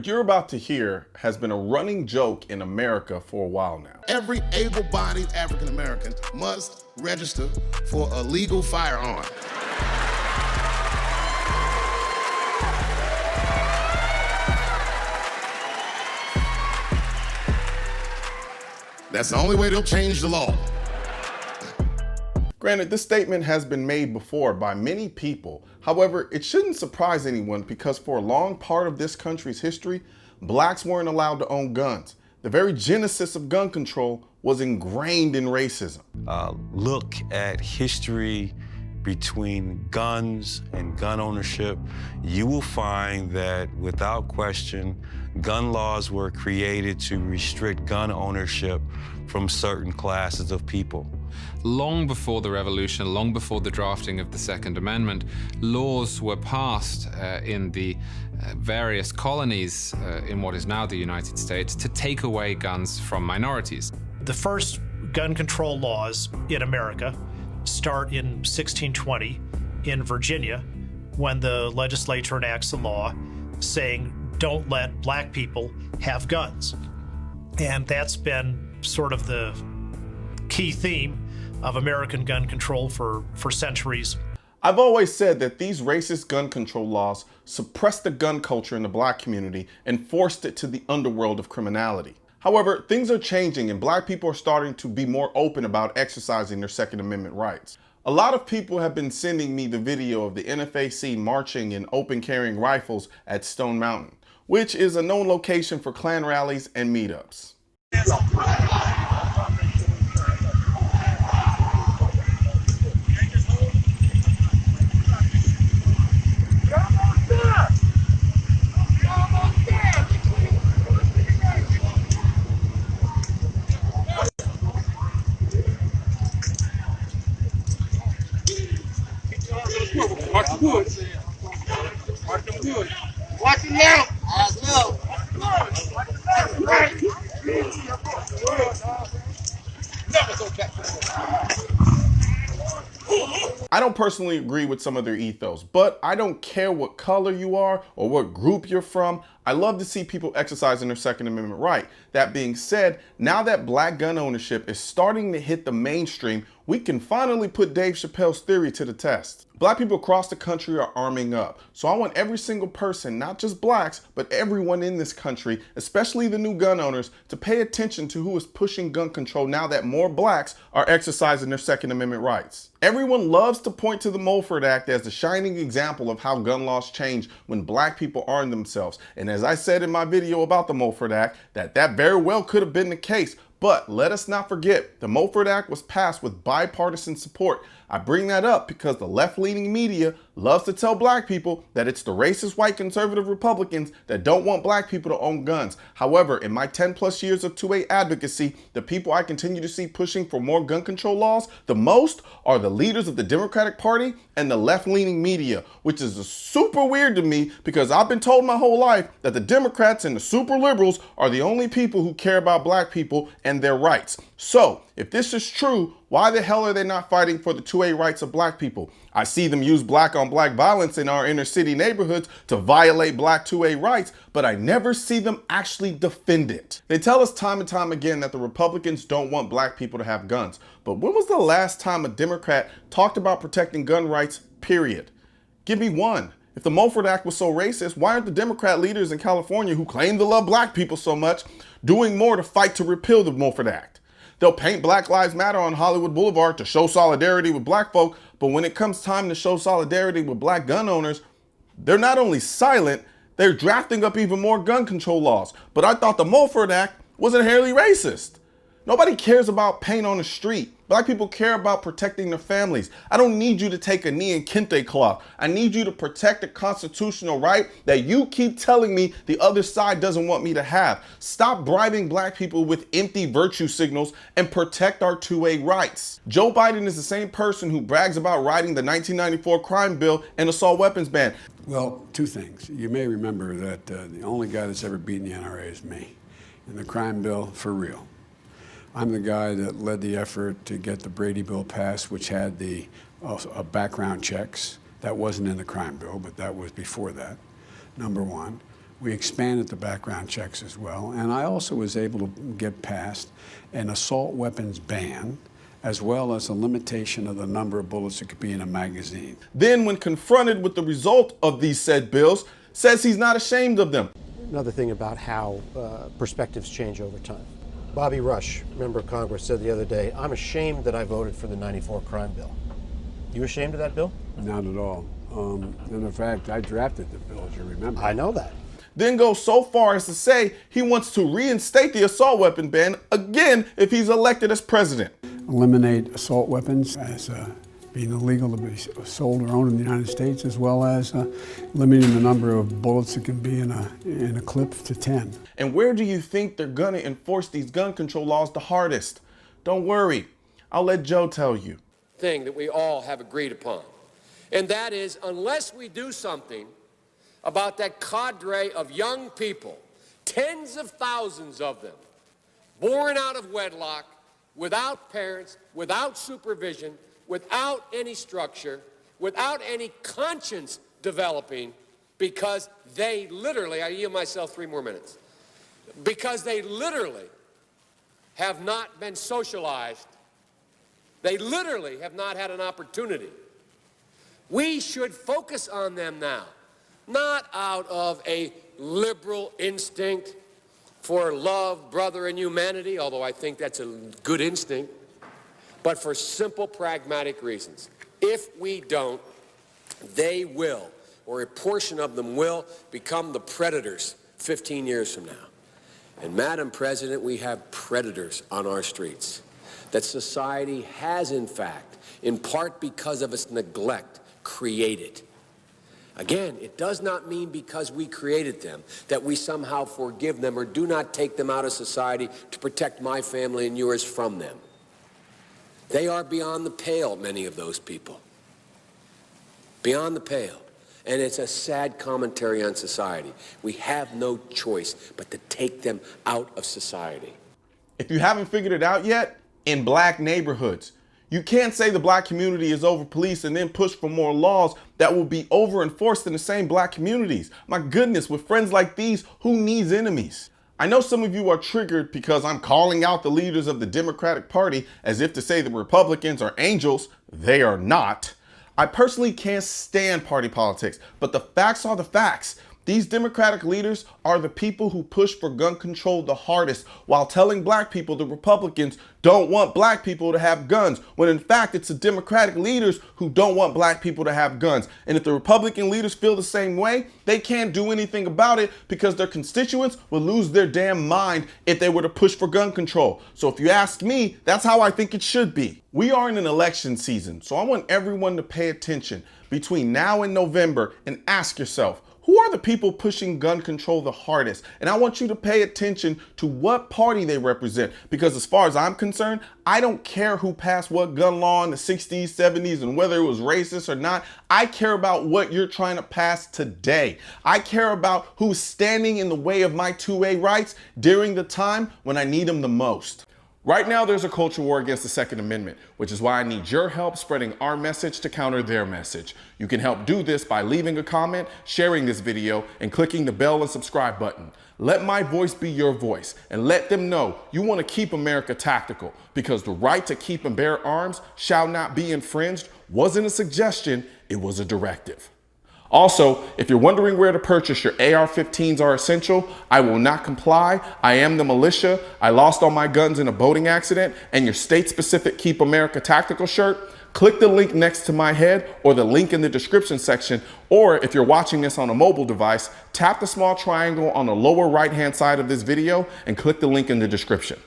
What you're about to hear has been a running joke in America for a while now. Every able-bodied African American must register for a legal firearm. That's the only way they'll change the law. Granted, this statement has been made before by many people. However, it shouldn't surprise anyone because for a long part of this country's history, blacks weren't allowed to own guns. The very genesis of gun control was ingrained in racism. Look at history between guns and gun ownership. You will find that without question, gun laws were created to restrict gun ownership from certain classes of people. Long before the revolution, long before the drafting of the Second Amendment, laws were passed in the various colonies in what is now the United States to take away guns from minorities. The first gun control laws in America start in 1620 in Virginia, when the legislature enacts a law saying, don't let black people have guns. And that's been sort of the key theme of American gun control for centuries. I've always said that these racist gun control laws suppressed the gun culture in the black community and forced it to the underworld of criminality. However, things are changing and black people are starting to be more open about exercising their Second Amendment rights. A lot of people have been sending me the video of the NFAC marching in open carrying rifles at Stone Mountain, which is a known location for Klan rallies and meetups. Watch the woods. Watch them woods. Watch it now. Eyes low. Never go back. I don't personally agree with some of their ethos, but I don't care what color you are or what group you're from. I love to see people exercising their Second Amendment right. That being said, now that black gun ownership is starting to hit the mainstream, we can finally put Dave Chappelle's theory to the test. Black people across the country are arming up. So I want every single person, not just blacks, but everyone in this country, especially the new gun owners, to pay attention to who is pushing gun control now that more blacks are exercising their Second Amendment rights. Everyone loves to point to the Mulford Act as the shining example of how gun laws change when black people arm themselves. And as I said in my video about the Mulford Act, that very well could have been the case. But let us not forget, the Mulford Act was passed with bipartisan support. I bring that up because the left-leaning media loves to tell black people that it's the racist white conservative Republicans that don't want black people to own guns. However, in my 10+ years of 2A advocacy, the people I continue to see pushing for more gun control laws the most are the leaders of the Democratic Party and the left-leaning media, which is super weird to me because I've been told my whole life that the Democrats and the super liberals are the only people who care about black people and their rights. So, if this is true, why the hell are they not fighting for the 2A rights of black people? I see them use black on black violence in our inner city neighborhoods to violate black 2A rights, but I never see them actually defend it. They tell us time and time again that the Republicans don't want black people to have guns. But when was the last time a Democrat talked about protecting gun rights, period? Give me one. If the Mulford Act was so racist, why aren't the Democrat leaders in California who claim to love black people so much doing more to fight to repeal the Mulford Act? They'll paint Black Lives Matter on Hollywood Boulevard to show solidarity with black folk, but when it comes time to show solidarity with black gun owners, they're not only silent, they're drafting up even more gun control laws. But I thought the Mulford Act was inherently racist. Nobody cares about paint on the street. Black people care about protecting their families. I don't need you to take a knee in kente cloth. I need you to protect the constitutional right that you keep telling me the other side doesn't want me to have. Stop bribing black people with empty virtue signals and protect our 2A rights. Joe Biden is the same person who brags about writing the 1994 crime bill and assault weapons ban. Well, two things. You may remember that the only guy that's ever beaten the NRA is me. And the crime bill, for real. I'm the guy that led the effort to get the Brady bill passed, which had the background checks. That wasn't in the crime bill, but that was before that, number one. We expanded the background checks as well. And I also was able to get past an assault weapons ban, as well as a limitation of the number of bullets that could be in a magazine. Then, when confronted with the result of these said bills, says he's not ashamed of them. Another thing about how perspectives change over time. Bobby Rush, member of Congress, said the other day, "I'm ashamed that I voted for the '94 crime bill." You ashamed of that bill? Not at all. And in fact, I drafted the bill, as you remember. I know that. Then goes so far as to say he wants to reinstate the assault weapon ban again if he's elected as president. Eliminate assault weapons as being illegal to be sold or owned in the United States, as well as limiting the number of bullets that can be in a clip to 10. And where do you think they're gonna enforce these gun control laws the hardest? Don't worry, I'll let Joe tell you. Thing that we all have agreed upon. And that is, unless we do something about that cadre of young people, tens of thousands of them, born out of wedlock, without parents, without supervision, without any structure, without any conscience developing, because they literally, I yield myself 3 more minutes, because they literally have not been socialized. They literally have not had an opportunity. We should focus on them now, not out of a liberal instinct for love, brother, and humanity, although I think that's a good instinct, but for simple, pragmatic reasons. If we don't, they will, or a portion of them will, become the predators 15 years from now. And Madam President, we have predators on our streets that society has, in fact, in part because of its neglect, created. Again, it does not mean because we created them that we somehow forgive them or do not take them out of society to protect my family and yours from them. They are beyond the pale, many of those people. Beyond the pale. And it's a sad commentary on society. We have no choice but to take them out of society. If you haven't figured it out yet, in black neighborhoods, you can't say the black community is over policed and then push for more laws that will be over enforced in the same black communities. My goodness, with friends like these, who needs enemies? I know some of you are triggered because I'm calling out the leaders of the Democratic Party as if to say the Republicans are angels. They are not. I personally can't stand party politics, but the facts are the facts. These Democratic leaders are the people who push for gun control the hardest while telling black people the Republicans don't want black people to have guns, when in fact it's the Democratic leaders who don't want black people to have guns. And if the Republican leaders feel the same way, they can't do anything about it because their constituents will lose their damn mind if they were to push for gun control. So if you ask me, that's how I think it should be. We are in an election season, so I want everyone to pay attention between now and November and ask yourself, who are the people pushing gun control the hardest? And I want you to pay attention to what party they represent, because as far as I'm concerned, I don't care who passed what gun law in the 60s, 70s, and whether it was racist or not. I care about what you're trying to pass today. I care about who's standing in the way of my 2A rights during the time when I need them the most. Right now, there's a culture war against the Second Amendment, which is why I need your help spreading our message to counter their message. You can help do this by leaving a comment, sharing this video, and clicking the bell and subscribe button. Let my voice be your voice, and let them know you want to keep America tactical, because the right to keep and bear arms shall not be infringed wasn't a suggestion, it was a directive. Also, if you're wondering where to purchase your AR-15s are essential, I will not comply. I am the militia. I lost all my guns in a boating accident, and your state-specific Keep America Tactical shirt, click the link next to my head or the link in the description section. Or if you're watching this on a mobile device, tap the small triangle on the lower right-hand side of this video and click the link in the description.